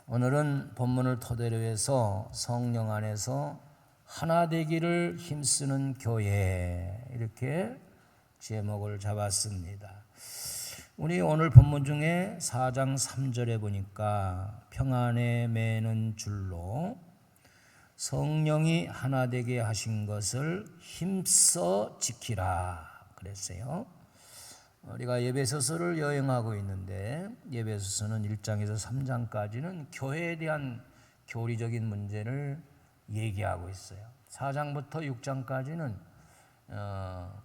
오늘은 본문을 토대로 해서 성령 안에서 하나 되기를 힘쓰는 교회, 이렇게 제목을 잡았습니다. 우리 오늘 본문 중에 4장 3절에 보니까 평안에 매는 줄로 성령이 하나 되게 하신 것을 힘써 지키라 그랬어요. 우리가 에베소서를 여행하고 있는데 에베소서는 1장에서 3장까지는 교회에 대한 교리적인 문제를 얘기하고 있어요. 4장부터 6장까지는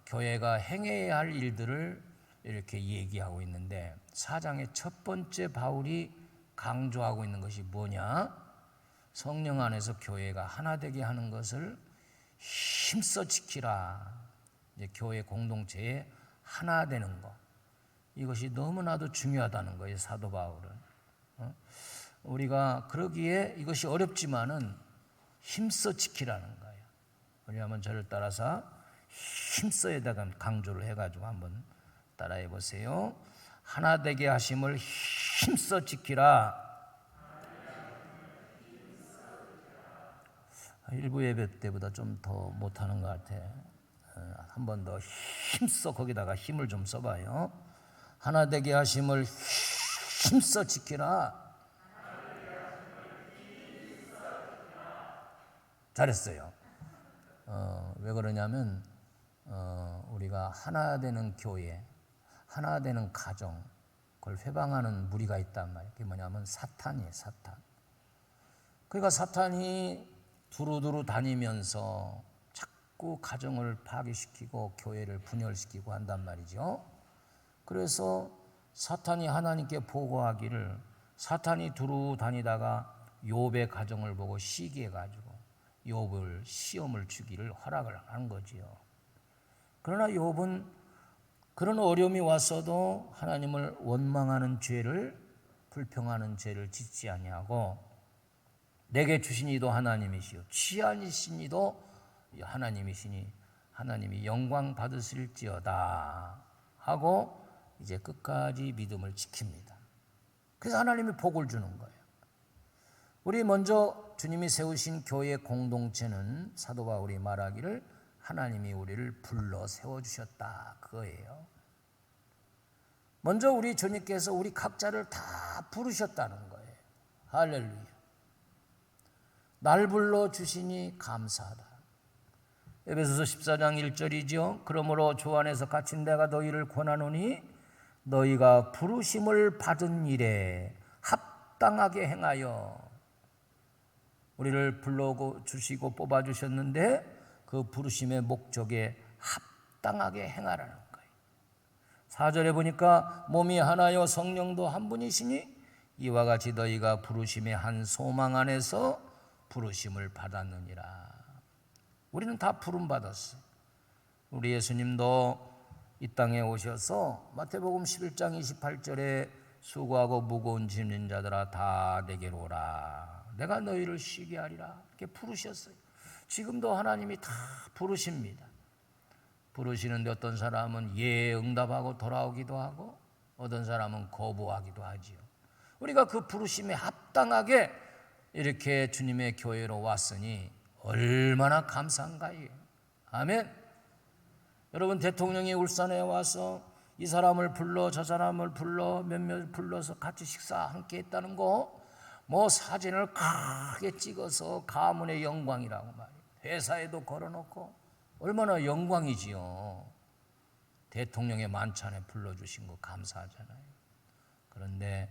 교회가 행해야 할 일들을 이렇게 얘기하고 있는데 4장의 첫 번째 바울이 강조하고 있는 것이 뭐냐? 성령 안에서 교회가 하나 되게 하는 것을 힘써 지키라. 이제 교회 공동체에 하나 되는 것, 이것이 너무나도 중요하다는 거예요. 사도 바울은 우리가 그러기에 이것이 어렵지만은 힘써 지키라는 거예요. 우리 한번 저를 따라서 힘써에다가 강조를 해가지고 한번 따라해 보세요. 하나 되게 하심을 힘써 지키라. 일부 예배 때보다 좀 더 못하는 것 같아. 한 번 더 힘써 거기다가 힘을 좀 써봐요. 하나 되게 하심을 힘써 지키라. 잘했어요. 왜 그러냐면 우리가 하나 되는 교회, 하나 되는 가정, 그걸 회방하는 무리가 있단 말이에요. 그게 뭐냐면 사탄이에요. 사탄. 그러니까 사탄이 두루두루 다니면서 자꾸 가정을 파괴시키고 교회를 분열시키고 한단 말이죠. 그래서 사탄이 하나님께 보고하기를, 사탄이 두루 다니다가 욥의 가정을 보고 시기해가지고 욥을 시험을 주기를 허락을 한 거지요. 그러나 욥은 그런 어려움이 왔어도 하나님을 원망하는 죄를, 불평하는 죄를 짓지 아니하고 내게 주신 이도 하나님이시요 취하신 이도 하나님이시니 하나님이 영광 받으실지어다 하고 이제 끝까지 믿음을 지킵니다. 그래서 하나님이 복을 주는 거예요. 우리 먼저 주님이 세우신 교회 공동체는 사도 바울이 말하기를 하나님이 우리를 불러 세워주셨다 그거예요. 먼저 우리 주님께서 우리 각자를 다 부르셨다는 거예요. 할렐루야. 날 불러주시니 감사하다. 에베소서 14장 1절이죠. 그러므로 주 안에서 갇힌 내가 너희를 권하노니 너희가 부르심을 받은 일에 합당하게 행하여, 우리를 불러주시고 뽑아주셨는데 그 부르심의 목적에 합당하게 행하라는 거예요. 4절에 보니까 몸이 하나요 성령도 한 분이시니 이와 같이 너희가 부르심의 한 소망 안에서 부르심을 받았느니라. 우리는 다 부름 받았어요. 우리 예수님도 이 땅에 오셔서 마태복음 11장 28절에 수고하고 무거운 짐진 자들아 다 내게로 오라. 내가 너희를 쉬게 하리라. 이렇게 부르셨어요. 지금도 하나님이 다 부르십니다. 부르시는데 어떤 사람은 예 응답하고 돌아오기도 하고 어떤 사람은 거부하기도 하지요. 우리가 그 부르심에 합당하게 이렇게 주님의 교회로 왔으니 얼마나 감사한가요. 아멘. 여러분, 대통령이 울산에 와서 이 사람을 불러 저 사람을 불러 몇몇 불러서 같이 식사 함께 했다는 거, 뭐 사진을 크게 찍어서 가문의 영광이라고 말이에요. 회사에도 걸어놓고 얼마나 영광이지요. 대통령의 만찬에 불러주신 거 감사하잖아요. 그런데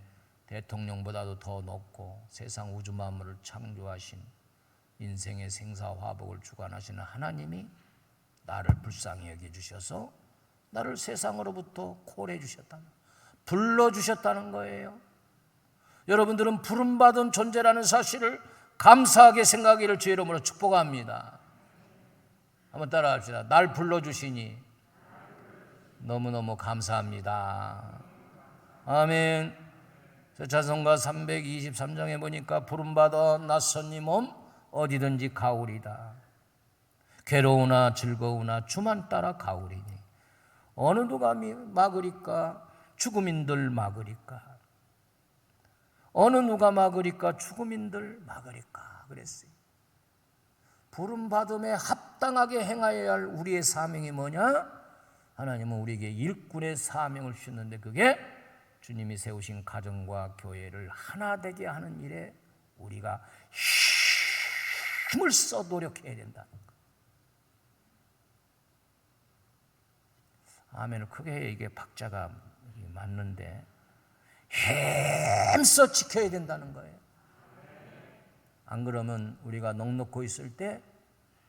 대통령보다도 더 높고 세상 우주 만물을 창조하신 인생의 생사화복을 주관하시는 하나님이 나를 불쌍히 여겨주셔서 나를 세상으로부터 콜해 주셨다는, 불러주셨다는 거예요. 여러분들은 부름받은 존재라는 사실을 감사하게 생각하기를 주의 이름으로 축복합니다. 한번 따라합시다. 날 불러주시니 너무너무 감사합니다. 아멘. 찬송가 323장에 보니까 부름받아 낯선 이 몸 어디든지 가오리다. 괴로우나 즐거우나 주만 따라 가오리니 어느 누가 막으리까? 죽음인들 막으리까? 어느 누가 막으리까? 죽음인들 막으리까 그랬어요. 부름받음에 합당하게 행하여야 할 우리의 사명이 뭐냐? 하나님은 우리에게 일꾼의 사명을 주셨는데 그게 주님이 세우신 가정과 교회를 하나 되게 하는 일에 우리가 힘을 써 노력해야 된다는 거. 아멘을 크게 해. 이게 박자가 맞는데 힘써 지켜야 된다는 거예요. 안 그러면 우리가 넉넉고 있을 때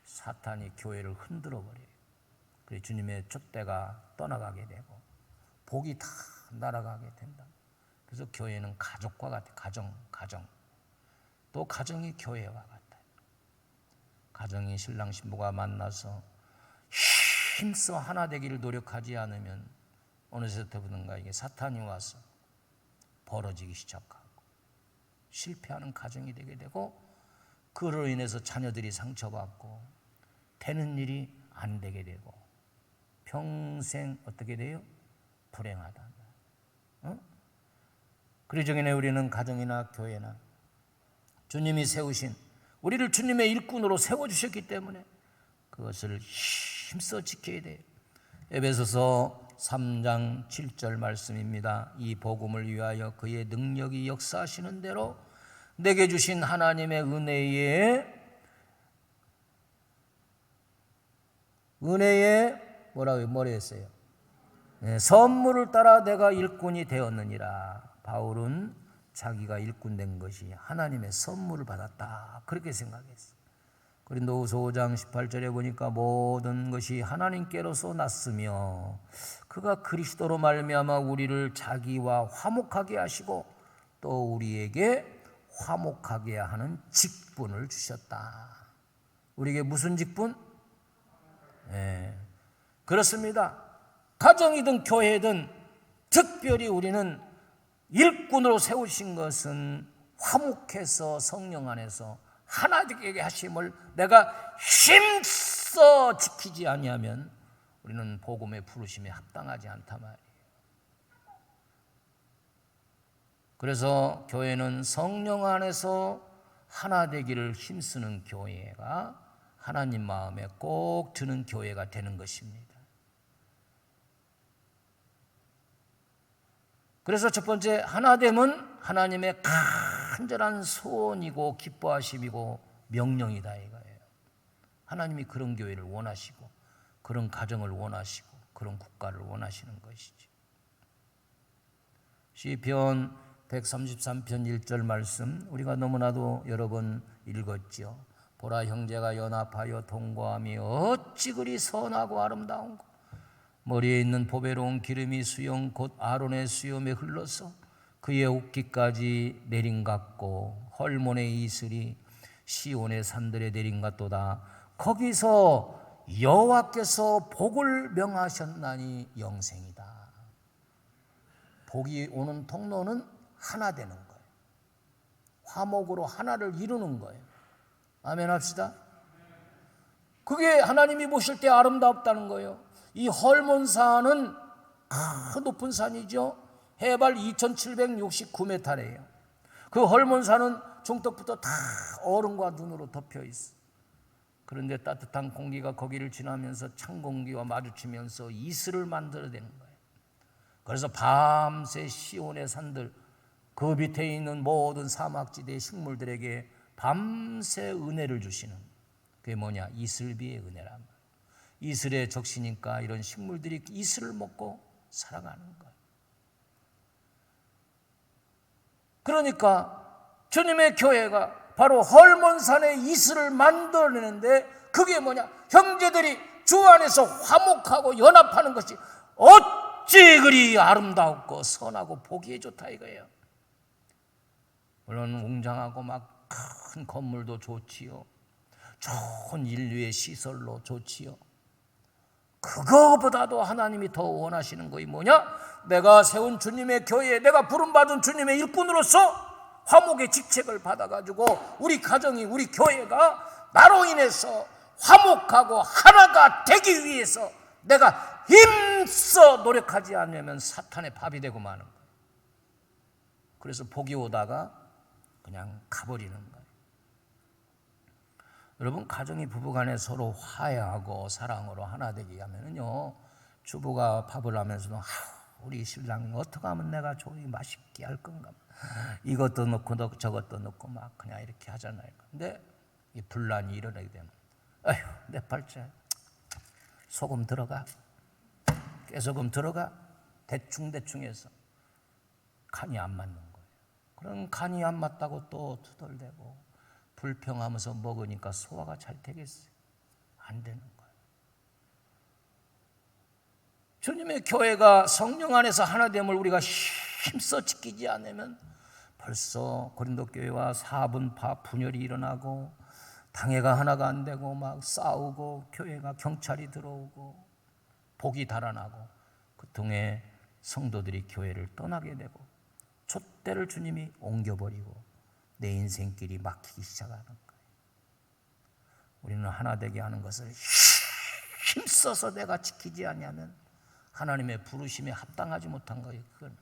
사탄이 교회를 흔들어 버려요. 그래서 주님의 촛대가 떠나가게 되고 복이 다 날아가게 된다. 그래서 교회는 가족과 같아요. 가정. 또 가정이 교회와 같아요. 가정이 신랑 신부가 만나서 힘써 하나 되기를 노력하지 않으면 어느새부터인가 이게 사탄이 와서 벌어지기 시작하고 실패하는 가정이 되게 되고 그로 인해서 자녀들이 상처받고 되는 일이 안 되게 되고 평생 어떻게 돼요? 불행하다. 그러기 전에 우리는 가정이나 교회나 주님이 세우신 우리를 주님의 일꾼으로 세워주셨기 때문에 그것을 힘써 지켜야 돼요. 에베소서 3장 7절 말씀입니다. 이 복음을 위하여 그의 능력이 역사하시는 대로 내게 주신 하나님의 은혜에 뭐라 했어요? 네, 선물을 따라 내가 일꾼이 되었느니라. 바울은 자기가 일꾼 된 것이 하나님의 선물을 받았다 그렇게 생각했어요. 고린도후서 5장 18절에 보니까 모든 것이 하나님께로서 났으며 그가 그리스도로 말미암아 우리를 자기와 화목하게 하시고 또 우리에게 화목하게 하는 직분을 주셨다. 우리에게 무슨 직분? 네, 그렇습니다. 가정이든 교회든 특별히 우리는 일꾼으로 세우신 것은 화목해서 성령 안에서 하나 되게 하심을 내가 힘써 지키지 아니하면 우리는 복음의 부르심에 합당하지 않단 말이에요. 그래서 교회는 성령 안에서 하나 되기를 힘쓰는 교회가 하나님 마음에 꼭 드는 교회가 되는 것입니다. 그래서 첫 번째 하나됨은 하나님의 간절한 소원이고 기뻐하심이고 명령이다 이거예요. 하나님이 그런 교회를 원하시고 그런 가정을 원하시고 그런 국가를 원하시는 것이죠. 시편 133편 1절 말씀 우리가 너무나도 여러 번 읽었죠. 보라 형제가 연합하여 동거함이 어찌 그리 선하고 아름다운고 머리에 있는 보배로운 기름이 수영 곧 아론의 수염에 흘러서 그의 옷깃까지 내린 같고 헐몬의 이슬이 시온의 산들에 내린 같도다. 거기서 여호와께서 복을 명하셨나니 영생이다. 복이 오는 통로는 하나 되는 거예요. 화목으로 하나를 이루는 거예요. 아멘 합시다. 그게 하나님이 보실 때 아름답다는 거예요. 이 헐몬산은 높은 산이죠. 해발 2769m래요. 그 헐몬산은 종덕부터 다 얼음과 눈으로 덮여 있어. 그런데 따뜻한 공기가 거기를 지나면서 찬 공기와 마주치면서 이슬을 만들어내는 거예요. 그래서 밤새 시온의 산들 그 밑에 있는 모든 사막지대의 식물들에게 밤새 은혜를 주시는 그게 뭐냐? 이슬비의 은혜란 말이에요. 이슬에 적시니까 이런 식물들이 이슬을 먹고 살아가는 거예요. 그러니까 주님의 교회가 바로 헐몬산의 이슬을 만들어내는데 그게 뭐냐? 형제들이 주 안에서 화목하고 연합하는 것이 어찌 그리 아름다웠고 선하고 보기에 좋다 이거예요. 물론 웅장하고 막 큰 건물도 좋지요. 좋은 인류의 시설로 좋지요. 그거보다도 하나님이 더 원하시는 것이 뭐냐? 내가 세운 주님의 교회에 내가 부름받은 주님의 일꾼으로서 화목의 직책을 받아가지고 우리 가정이 우리 교회가 나로 인해서 화목하고 하나가 되기 위해서 내가 힘써 노력하지 않으면 사탄의 밥이 되고 마는 거예요. 그래서 복이 오다가 그냥 가버리는 거예요. 여러분, 가정이 부부간에 서로 화해하고 사랑으로 하나 되게 하면은요, 주부가 밥을 하면서도 우리 신랑 어떻게 하면 내가 조리 맛있게 할 건가, 이것도 넣고 저것도 넣고 막 그냥 이렇게 하잖아요. 근데 이 분란이 일어나게 되면, 아휴 내 팔자, 소금 들어가, 깨소금 들어가, 대충 해서 간이 안 맞는 거예요. 그런 간이 안 맞다고 또 투덜대고 불평하면서 먹으니까 소화가 잘 되겠어요? 안 되는 거예요. 주님의 교회가 성령 안에서 하나됨을 우리가 힘써 지키지 않으면 벌써 고린도 교회와 사분파 분열이 일어나고 당회가 하나가 안 되고 막 싸우고 교회가 경찰이 들어오고 복이 달아나고 그 통해 성도들이 교회를 떠나게 되고 촛대를 주님이 옮겨버리고 내 인생길이 막히기 시작하는 거예요. 우리는 하나 되게 하는 것을 힘써서 내가 지키지 않으면 하나님의 부르심에 합당하지 못한 거예요. 그건.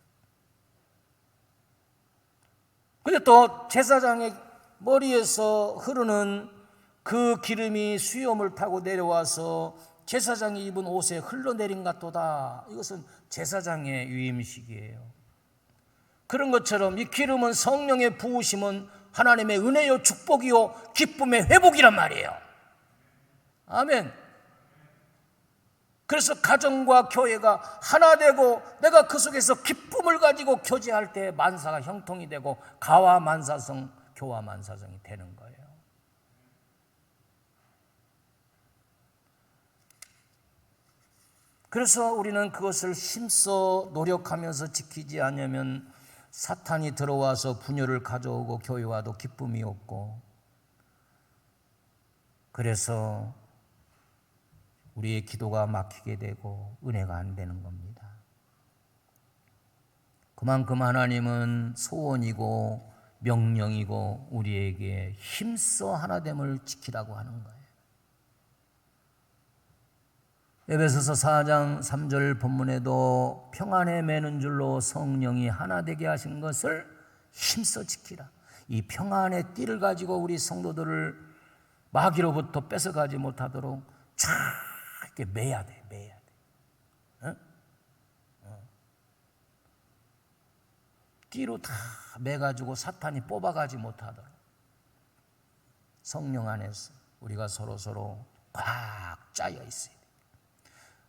근데 또 제사장의 머리에서 흐르는 그 기름이 수염을 타고 내려와서 제사장이 입은 옷에 흘러내린 같도다. 이것은 제사장의 유임식이에요. 그런 것처럼 이 기름은, 성령의 부으심은 하나님의 은혜요 축복이요 기쁨의 회복이란 말이에요. 아멘. 그래서 가정과 교회가 하나 되고 내가 그 속에서 기쁨을 가지고 교제할 때 만사가 형통이 되고 가와 만사성, 교와 만사성이 되는 거예요. 그래서 우리는 그것을 힘써 노력하면서 지키지 않으면 사탄이 들어와서 분열을 가져오고 교회와도 기쁨이 없고, 그래서 우리의 기도가 막히게 되고 은혜가 안 되는 겁니다. 그만큼 하나님은 소원이고 명령이고 우리에게 힘써 하나됨을 지키라고 하는 거예요. 에베소서 4장 3절 본문에도 평안에 매는 줄로 성령이 하나 되게 하신 것을 힘써 지키라. 이 평안의 띠를 가지고 우리 성도들을 마귀로부터 뺏어가지 못하도록 쫙 이렇게 매야 돼. 어? 띠로 다 매가지고 사탄이 뽑아가지 못하도록 성령 안에서 우리가 서로 꽉 짜여 있어요.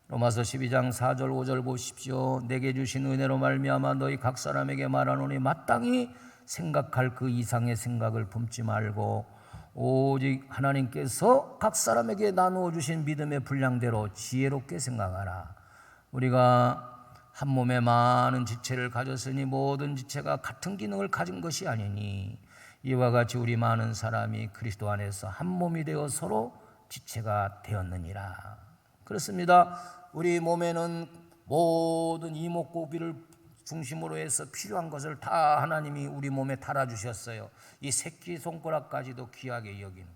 로마서 12장 4절 5절 보십시오. 내게 주신 은혜로 말미암아 너희 각 사람에게 말하노니 마땅히 생각할 그 이상의 생각을 품지 말고 오직 하나님께서 각 사람에게 나누어 주신 믿음의 분량대로 지혜롭게 생각하라. 우리가 한 몸에 많은 지체를 가졌으니 모든 지체가 같은 기능을 가진 것이 아니니 이와 같이 우리 많은 사람이 그리스도 안에서 한 몸이 되어 서로 지체가 되었느니라. 그렇습니다. 우리 몸에는 모든 이목구비를 중심으로 해서 필요한 것을 다 하나님이 우리 몸에 달아주셨어요. 이 새끼손가락까지도 귀하게 여기는.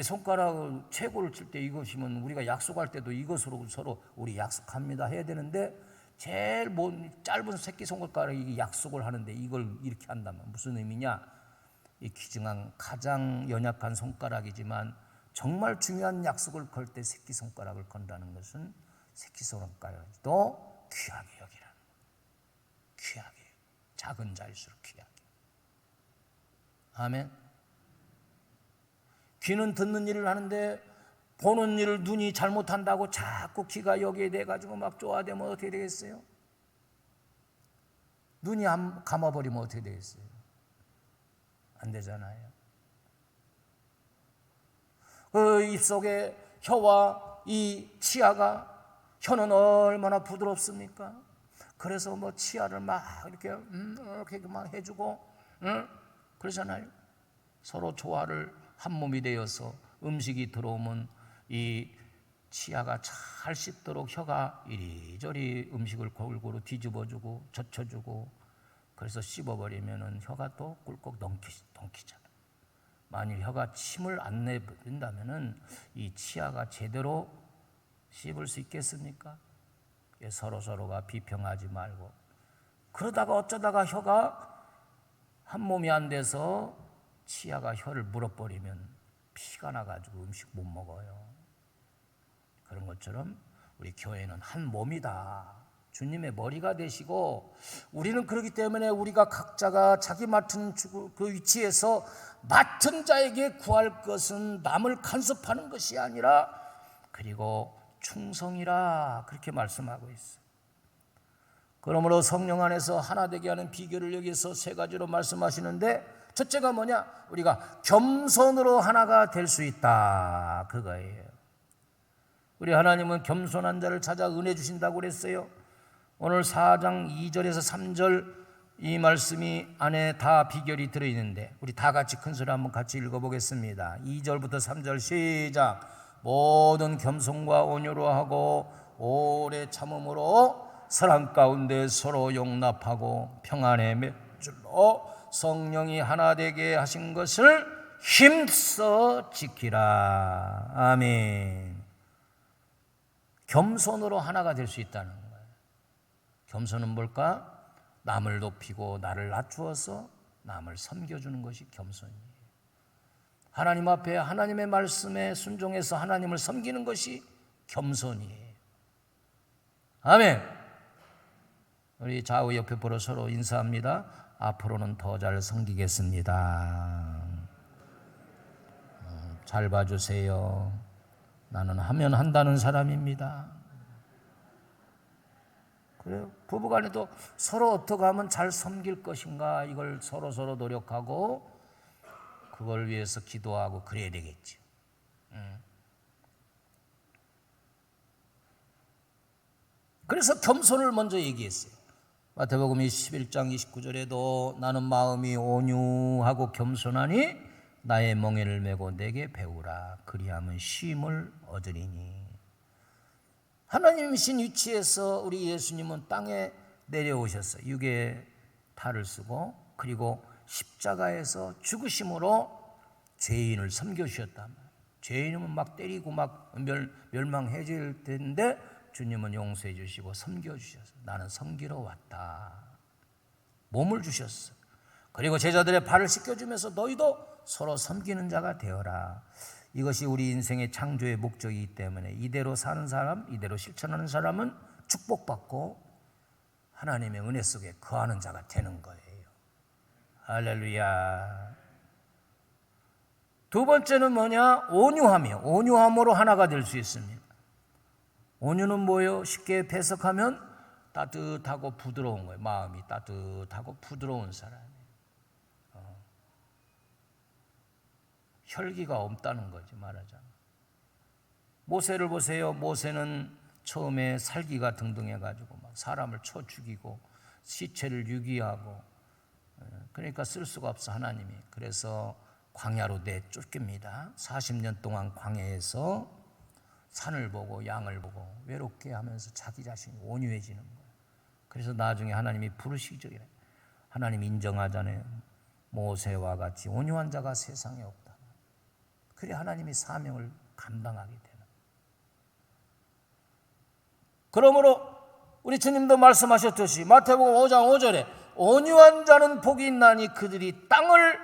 손가락을 최고를 칠 때 이것이면 우리가 약속할 때도 이것으로 서로 우리 약속합니다 해야 되는데 제일 짧은 새끼손가락이 약속을 하는데 이걸 이렇게 한다면 무슨 의미냐? 이 기증한 가장 연약한 손가락이지만 정말 중요한 약속을 걸 때 새끼손가락을 건다는 것은 새끼손가락도 귀하게 여기라는, 귀하게, 작은 자일수록 귀하게. 아멘. 귀는 듣는 일을 하는데 보는 일을 눈이 잘못한다고 자꾸 귀가 여기에 대가지고 막 쪼아대면 어떻게 되겠어요? 눈이 감아버리면 어떻게 되겠어요? 안 되잖아요. 그 입속에 혀와 이 치아가, 혀는 얼마나 부드럽습니까? 그래서 뭐 치아를 막 이렇게 막 해주고, 그러잖아요. 서로 조화를 한 몸이 되어서 음식이 들어오면 이 치아가 잘 씹도록 혀가 이리저리 음식을 골고루 뒤집어주고 젖혀주고, 그래서 씹어버리면 혀가 또 꿀꺽 넘기잖아요. 만일 혀가 침을 안 내버린다면 이 치아가 제대로 씹을 수 있겠습니까? 서로서로가 비평하지 말고 그러다가 어쩌다가 혀가 한 몸이 안 돼서 치아가 혀를 물어버리면 피가 나가지고 음식 못 먹어요. 그런 것처럼 우리 교회는 한 몸이다. 주님의 머리가 되시고, 우리는 그렇기 때문에 우리가 각자가 자기 맡은 그 위치에서 맡은 자에게 구할 것은 남을 간섭하는 것이 아니라 그리고 충성이라, 그렇게 말씀하고 있어요. 그러므로 성령 안에서 하나 되게 하는 비결을 여기서 세 가지로 말씀하시는데, 첫째가 뭐냐? 우리가 겸손으로 하나가 될 수 있다, 그거예요. 우리 하나님은 겸손한 자를 찾아 은혜 주신다고 그랬어요. 오늘 4장 2절에서 3절 이 말씀이 안에 다 비결이 들어있는데, 우리 다 같이 큰 소리 한번 같이 읽어보겠습니다. 2절부터 3절 시작. 모든 겸손과 온유로 하고 오래 참음으로 사랑 가운데 서로 용납하고 평안의 맺줄로 성령이 하나 되게 하신 것을 힘써 지키라. 아멘. 겸손으로 하나가 될 수 있다는 거예요. 겸손은 뭘까? 남을 높이고 나를 낮추어서 남을 섬겨주는 것이 겸손이에요. 하나님 앞에 하나님의 말씀에 순종해서 하나님을 섬기는 것이 겸손이에요. 아멘. 우리 좌우 옆에 보러 서로 인사합니다. 앞으로는 더 잘 섬기겠습니다. 잘 봐주세요. 나는 하면 한다는 사람입니다. 그래요. 부부간에도 서로 어떻게 하면 잘 섬길 것인가, 이걸 서로 노력하고 그걸 위해서 기도하고 그래야 되겠죠. 그래서 겸손을 먼저 얘기했어요. 마태복음 11장 29절에도 나는 마음이 온유하고 겸손하니 나의 멍에를 메고 내게 배우라. 그리하면 쉼을 얻으리니. 하나님이신 위치에서 우리 예수님은 땅에 내려오셨어요. 육의 탈을 쓰고, 그리고 십자가에서 죽으심으로 죄인을 섬겨주셨단 말이에요. 죄인은 막 때리고 막 멸망해질 텐데 주님은 용서해 주시고 섬겨주셨어요. 나는 섬기러 왔다. 몸을 주셨어요. 그리고 제자들의 발을 씻겨주면서 너희도 서로 섬기는 자가 되어라. 이것이 우리 인생의 창조의 목적이기 때문에 이대로 사는 사람, 이대로 실천하는 사람은 축복받고 하나님의 은혜 속에 거하는 자가 되는 거예요. 할렐루야. 두 번째는 뭐냐? 온유함이요. 온유함으로 하나가 될 수 있습니다. 온유는 뭐예요? 쉽게 해석하면 따뜻하고 부드러운 거예요. 마음이 따뜻하고 부드러운 사람이에요. 혈기가 없다는 거지, 말하자면. 모세를 보세요. 모세는 처음에 살기가 등등해가지고 막 사람을 쳐 죽이고 시체를 유기하고, 그러니까 쓸 수가 없어 하나님이. 그래서 광야로 내쫓깁니다. 40년 동안 광야에서 산을 보고 양을 보고 외롭게 하면서 자기 자신이 온유해지는 거예요. 그래서 나중에 하나님이 부르시죠. 하나님 인정하잖아요. 모세와 같이 온유한 자가 세상에 없다. 그래 하나님이 사명을 감당하게 되는. 그러므로 우리 주님도 말씀하셨듯이 마태복음 5장 5절에 온유한 자는 복이 있나니 그들이 땅을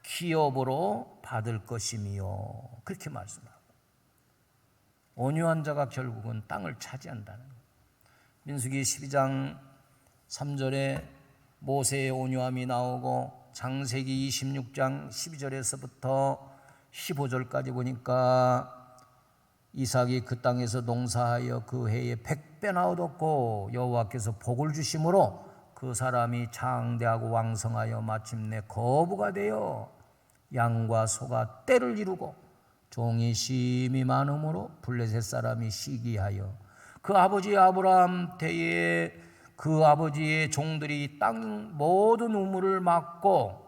기업으로 받을 것이며, 그렇게 말씀하고, 온유한 자가 결국은 땅을 차지한다는 거예요. 민수기 12장 3절에 모세의 온유함이 나오고, 창세기 26장 12절에서부터 15절까지 보니까 이삭이 그 땅에서 농사하여 그 해에 100배나 얻었고 여호와께서 복을 주심으로 그 사람이 장대하고 왕성하여 마침내 거부가 되어 양과 소가 떼를 이루고 종이 심이 많음으로 블레셋 사람이 시기하여 그 아버지 아브라함 때에 그 아버지의 종들이 땅 모든 우물을 막고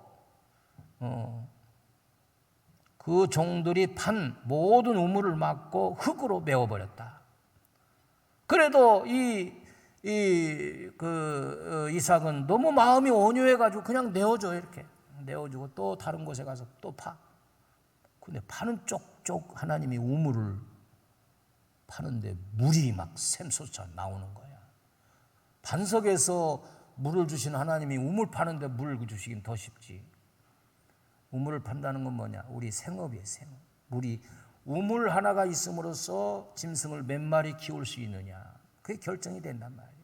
그 종들이 판 모든 우물을 막고 흙으로 메워버렸다. 그래도 이삭은 너무 마음이 온유해가지고 그냥 내어줘, 이렇게 내어주고 또 다른 곳에 가서 또 파. 근데 파는 쪽쪽 하나님이 우물을 파는데 물이 막 샘솟아 나오는 거야. 반석에서 물을 주신 하나님이 우물 파는데 물을 주시긴 더 쉽지. 우물을 판다는 건 뭐냐? 우리 생업이에요, 생업. 우리 우물 하나가 있음으로써 짐승을 몇 마리 키울 수 있느냐, 그게 결정이 된단 말이에요.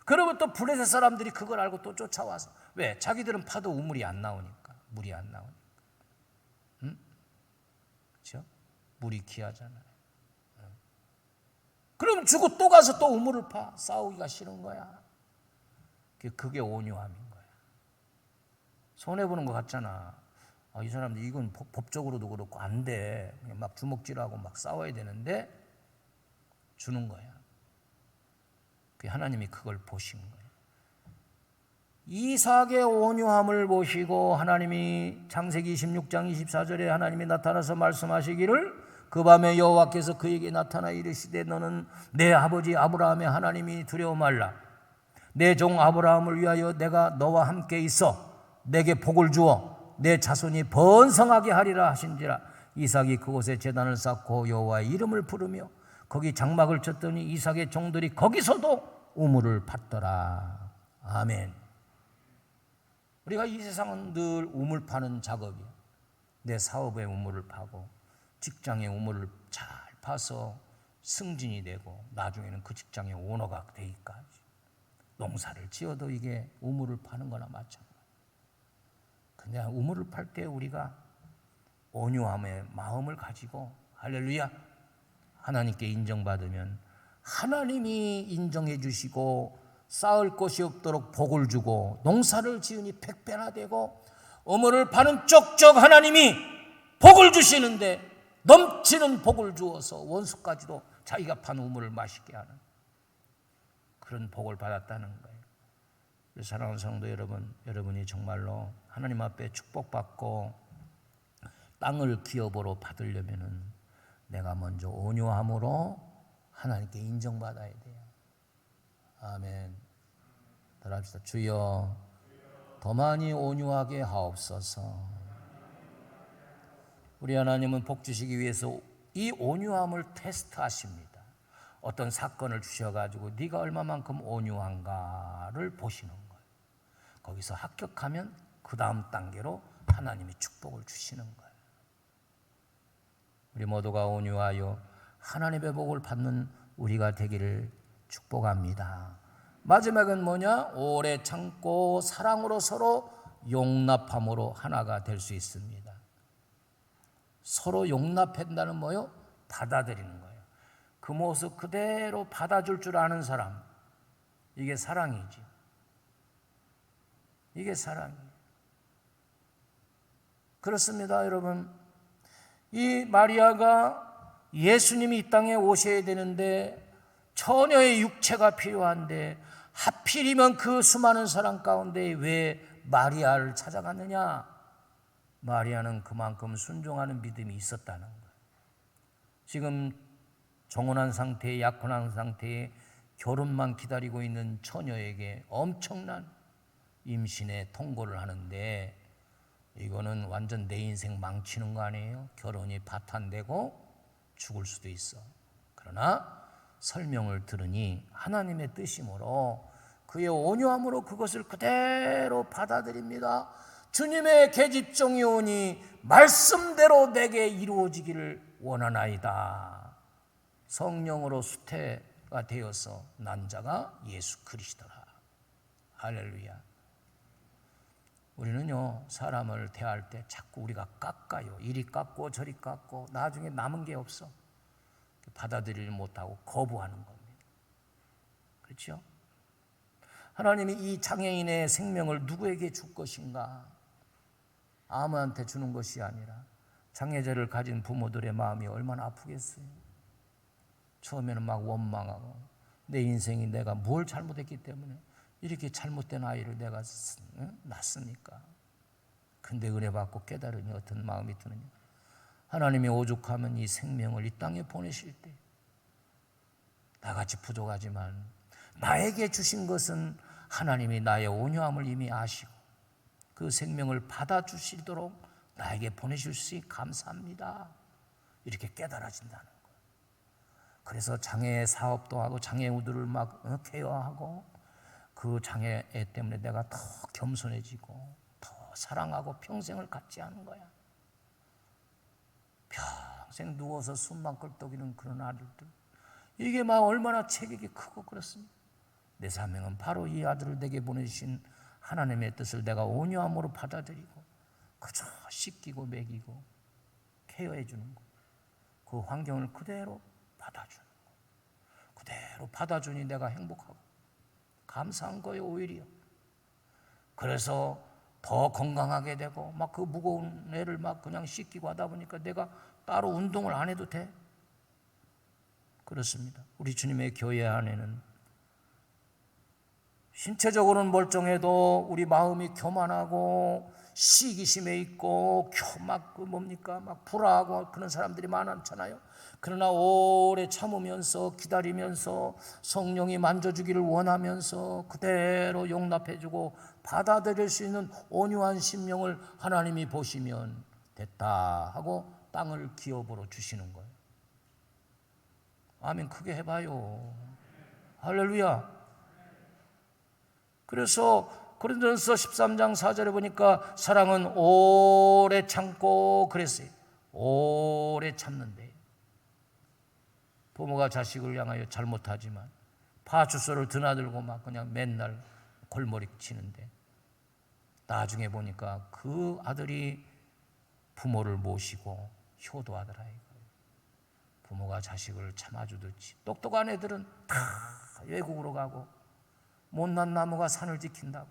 그러면 또 블레셋 사람들이 그걸 알고 또 쫓아와서, 왜? 자기들은 파도 우물이 안 나오니까, 물이 안 나오니까. 그렇죠? 물이 귀하잖아요. 그럼 주고 또 가서 또 우물을 파. 싸우기가 싫은 거야. 그게 온유함인 거야. 손해보는 것 같잖아. 이 사람들 이건 법적으로도 그렇고 안 돼. 막 주먹질하고 막 싸워야 되는데 주는 거야. 하나님이 그걸 보신 거예요. 이삭의 온유함을 보시고 하나님이 창세기 26장 24절에 하나님이 나타나서 말씀하시기를, 그 밤에 여호와께서 그에게 나타나 이르시되 너는 내 아버지 아브라함의 하나님이 두려워 말라. 내 종 아브라함을 위하여 내가 너와 함께 있어 내게 복을 주어 내 자손이 번성하게 하리라 하신지라. 이삭이 그곳에 제단을 쌓고 여호와의 이름을 부르며 거기 장막을 쳤더니 이삭의 종들이 거기서도 우물을 팠더라. 아멘. 우리가 이 세상은 늘 우물 파는 작업이에요. 내 사업에 우물을 파고 직장에 우물을 잘 파서 승진이 되고 나중에는 그 직장의 오너가 되기까지. 농사를 지어도 이게 우물을 파는 거나 마찬가지예요. 근데 우물을 팔 때 우리가 온유함의 마음을 가지고, 할렐루야, 하나님께 인정받으면 하나님이 인정해 주시고 쌓을 곳이 없도록 복을 주고 농사를 지으니 백배나 되고 우물을 파는 쪽쪽 하나님이 복을 주시는데 넘치는 복을 주어서 원수까지도 자기가 판 우물을 마시게 하는 그런 복을 받았다는 거예요. 사랑하는 성도 여러분, 여러분이 정말로 하나님 앞에 축복받고 땅을 기업으로 받으려면은 내가 먼저 온유함으로 하나님께 인정받아야 돼요. 아멘. 따라합시다. 주여 더 많이 온유하게 하옵소서. 우리 하나님은 복 주시기 위해서 이 온유함을 테스트하십니다. 어떤 사건을 주셔가지고 네가 얼마만큼 온유한가를 보시는 거예요. 거기서 합격하면 그 다음 단계로 하나님이 축복을 주시는 거예요. 우리 모두가 온유하여 하나님의 복을 받는 우리가 되기를 축복합니다. 마지막은 뭐냐? 오래 참고 사랑으로 서로 용납함으로 하나가 될 수 있습니다. 서로 용납한다는 뭐요? 받아들이는 거예요. 그 모습 그대로 받아줄 줄 아는 사람, 이게 사랑이지. 이게 사랑이에요. 그렇습니다, 여러분. 이 마리아가 예수님이 이 땅에 오셔야 되는데 처녀의 육체가 필요한데 하필이면 그 수많은 사람 가운데 왜 마리아를 찾아갔느냐? 마리아는 그만큼 순종하는 믿음이 있었다는 거예요. 지금 정혼한 상태에, 약혼한 상태에 결혼만 기다리고 있는 처녀에게 엄청난 임신의 통고를 하는데 이거는 완전 내 인생 망치는 거 아니에요? 결혼이 파탄되고 죽을 수도 있어. 그러나 설명을 들으니 하나님의 뜻이므로 그의 온유함으로 그것을 그대로 받아들입니다. 주님의 계집종이 오니 말씀대로 내게 이루어지기를 원하나이다. 성령으로 수태가 되어서 난 자가 예수 그리스도라. 할렐루야. 우리는요, 사람을 대할 때 자꾸 우리가 깎아요. 이리 깎고 저리 깎고 나중에 남은 게 없어. 받아들이지 못하고 거부하는 겁니다. 그렇죠? 하나님이 이 장애인의 생명을 누구에게 줄 것인가? 아무한테 주는 것이 아니라 장애자를 가진 부모들의 마음이 얼마나 아프겠어요. 처음에는 막 원망하고 내 인생이 내가 뭘 잘못했기 때문에 이렇게 잘못된 아이를 내가 낳습니까? 근데 은혜 받고 깨달으니 어떤 마음이 드느냐? 하나님이 오죽하면 이 생명을 이 땅에 보내실 때 나같이 부족하지만 나에게 주신 것은 하나님이 나의 온유함을 이미 아시고 그 생명을 받아주시도록 나에게 보내실 수 있게 감사합니다. 이렇게 깨달아진다는 거예요. 그래서 장애 사업도 하고 장애우들을 막 케어하고 그 장애 때문에 내가 더 겸손해지고 더 사랑하고 평생을 같이 하는 거야. 평생 누워서 숨만 꿀떡이는 그런 아들들, 이게 막 얼마나 체격이 크고 그렇습니다. 내 사명은 바로 이 아들을 내게 보내주신 하나님의 뜻을 내가 온유함으로 받아들이고 그저 씻기고 먹이고 케어해 주는 거, 그 환경을 그대로 받아주는 거, 그대로 받아주니 내가 행복하고 감사한 거예요. 오히려 그래서 더 건강하게 되고 막 그 무거운 애를 막 그냥 씻기고 하다 보니까 내가 따로 운동을 안 해도 돼. 그렇습니다. 우리 주님의 교회 안에는 신체적으로는 멀쩡해도 우리 마음이 교만하고 시기심에 있고 막 막 불화하고 그런 사람들이 많잖아요. 그러나 오래 참으면서 기다리면서 성령이 만져주기를 원하면서 그대로 용납해주고 받아들일 수 있는 온유한 심령을 하나님이 보시면 됐다 하고 땅을 기업으로 주시는 거예요. 아멘. 크게 해봐요. 할렐루야. 그래서 고린도전서 13장 4절에 보니까 사랑은 오래 참고 그랬어요. 오래 참는데, 부모가 자식을 향하여 잘못하지만 파출소를 드나들고 막 그냥 맨날 골머리 치는데 나중에 보니까 그 아들이 부모를 모시고 효도하더라. 부모가 자식을 참아주듯이 똑똑한 애들은 다 외국으로 가고 못난 나무가 산을 지킨다고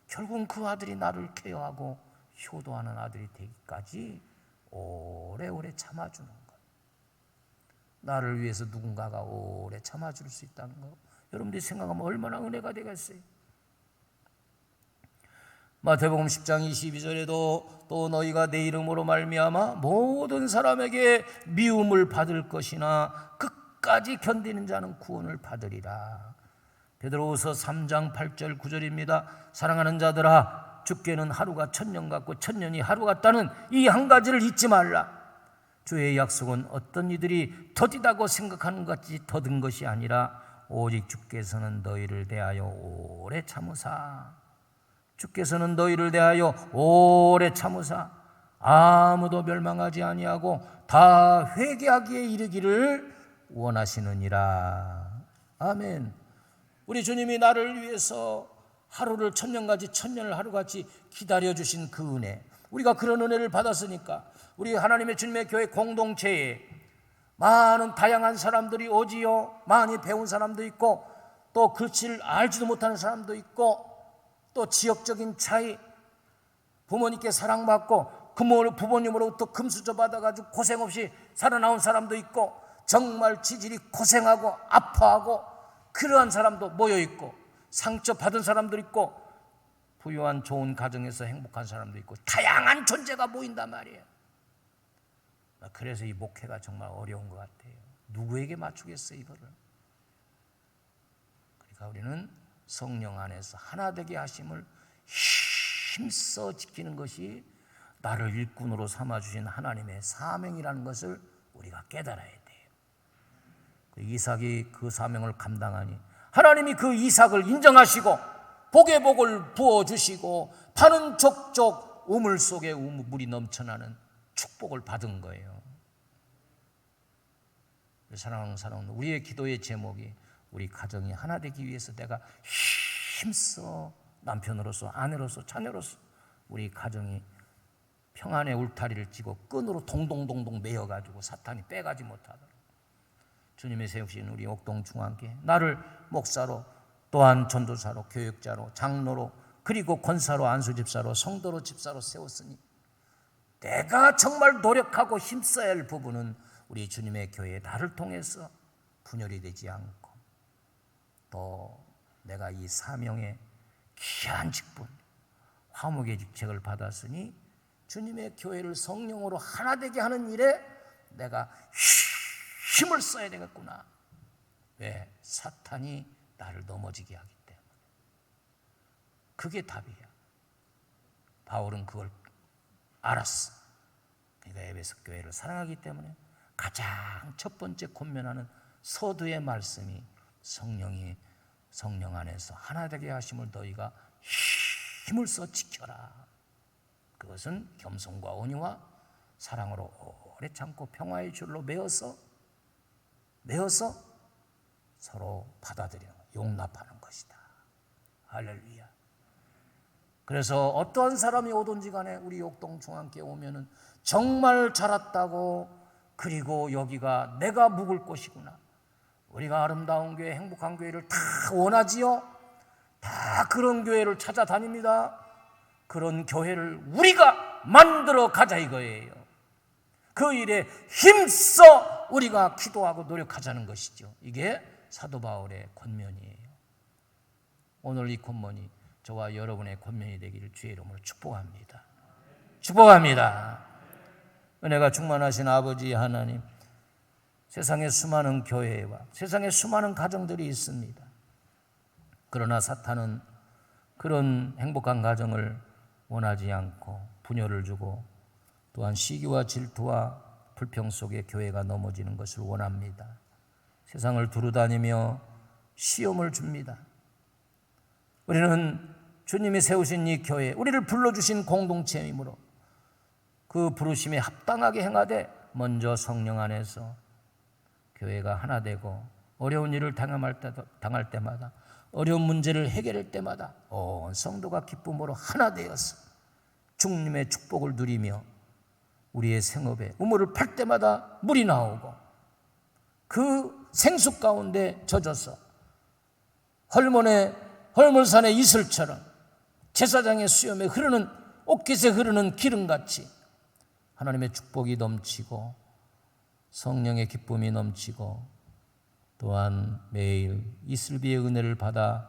결국은 그 아들이 나를 케어하고 효도하는 아들이 되기까지 오래오래 참아주는 것. 나를 위해서 누군가가 오래 참아줄 수 있다는 거, 여러분들이 생각하면 얼마나 은혜가 되겠어요. 마태복음 10장 22절에도 또 너희가 내 이름으로 말미암아 모든 사람에게 미움을 받을 것이나 끝까지 견디는 자는 구원을 받으리라. 베드로후서 3장 8절 9절입니다. 사랑하는 자들아, 주께는 하루가 천년 같고 천년이 하루 같다는 이 한 가지를 잊지 말라. 주의 약속은 어떤 이들이 더디다고 생각하는 것 같이 더딘 것이 아니라 오직 주께서는 너희를 대하여 오래 참으사, 주께서는 너희를 대하여 오래 참으사 아무도 멸망하지 아니하고 다 회개하기에 이르기를 원하시느니라. 아멘. 우리 주님이 나를 위해서 하루를 천년같이 천년을 하루같이 기다려주신 그 은혜, 우리가 그런 은혜를 받았으니까 우리 하나님의 주님의 교회 공동체에 많은 다양한 사람들이 오지요. 많이 배운 사람도 있고 또 글씨를 알지도 못하는 사람도 있고 또 지역적인 차이, 부모님께 사랑받고 부모님으로부터 금수저 받아가지고 고생 없이 살아나온 사람도 있고 정말 지질이 고생하고 아파하고 그러한 사람도 모여있고 상처받은 사람도 있고 부유한 좋은 가정에서 행복한 사람도 있고 다양한 존재가 모인단 말이에요. 그래서 이 목회가 정말 어려운 것 같아요. 누구에게 맞추겠어요 이거를. 그러니까 우리는 성령 안에서 하나 되게 하심을 힘써 지키는 것이 나를 일꾼으로 삼아주신 하나님의 사명이라는 것을 우리가 깨달아야 돼요. 이삭이 그 사명을 감당하니 하나님이 그 이삭을 인정하시고 복의 복을 부어주시고 파는 족족 우물 속에 물이 넘쳐나는 축복을 받은 거예요. 사랑하는 우리의 기도의 제목이 우리 가정이 하나 되기 위해서 내가 힘써 남편으로서 아내로서 자녀로서 우리 가정이 평안의 울타리를 찌고 끈으로 동동동동 매어가지고 사탄이 빼가지 못하도록 주님의 세우신 우리 옥동중앙교회, 나를 목사로 또한 전도사로 교육자로 장로로 그리고 권사로 안수집사로 성도로 집사로 세웠으니 내가 정말 노력하고 힘써야 할 부분은 우리 주님의 교회에 나를 통해서 분열이 되지 않고 또 내가 이 사명의 귀한 직분 화목의 직책을 받았으니 주님의 교회를 성령으로 하나 되게 하는 일에 내가 힘을 써야 되겠구나. 왜? 사탄이 나를 넘어지게 하기 때문에. 그게 답이야. 바울은 그걸 알았어. 그러니까 에베소 교회를 사랑하기 때문에 가장 첫 번째 권면하는 서두의 말씀이 성령이 성령 안에서 하나 되게 하심을 너희가 힘을 써 지켜라. 그것은 겸손과 온유와 사랑으로 오래 참고 평화의 줄로 매어서 서로 받아들이는, 용납하는 것이다. 할렐루야. 그래서 어떠한 사람이 오든지 간에 우리 욕동 중앙교회 오면은 정말 잘 왔다고, 그리고 여기가 내가 묵을 곳이구나, 우리가 아름다운 교회, 행복한 교회를 다 원하지요. 다 그런 교회를 찾아다닙니다. 그런 교회를 우리가 만들어 가자 이거예요. 그 일에 힘써 우리가 기도하고 노력하자는 것이죠. 이게 사도 바울의 권면이에요. 오늘 이 권면이 저와 여러분의 권면이 되기를 주의 이름으로 축복합니다. 축복합니다. 은혜가 충만하신 아버지 하나님, 세상에 수많은 교회와 세상에 수많은 가정들이 있습니다. 그러나 사탄은 그런 행복한 가정을 원하지 않고 분열을 주고, 또한 시기와 질투와 불평 속에 교회가 넘어지는 것을 원합니다. 세상을 두루다니며 시험을 줍니다. 우리는 주님이 세우신 이 교회, 우리를 불러주신 공동체이므로 그 부르심에 합당하게 행하되 먼저 성령 안에서 교회가 하나 되고, 어려운 일을 당할 때마다, 어려운 문제를 해결할 때마다 온 성도가 기쁨으로 하나 되어서 주님의 축복을 누리며 우리의 생업에 우물을 팔 때마다 물이 나오고, 그 생수 가운데 젖어서 헐몬산의 이슬처럼 제사장의 수염에 흐르는, 옷깃에 흐르는 기름같이 하나님의 축복이 넘치고 성령의 기쁨이 넘치고, 또한 매일 이슬비의 은혜를 받아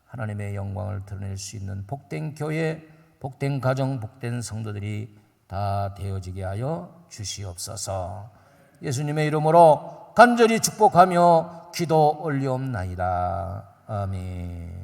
하나님의 영광을 드러낼 수 있는 복된 교회, 복된 가정, 복된 성도들이 다 되어지게 하여 주시옵소서. 예수님의 이름으로 간절히 축복하며 기도 올리옵나이다. 아멘.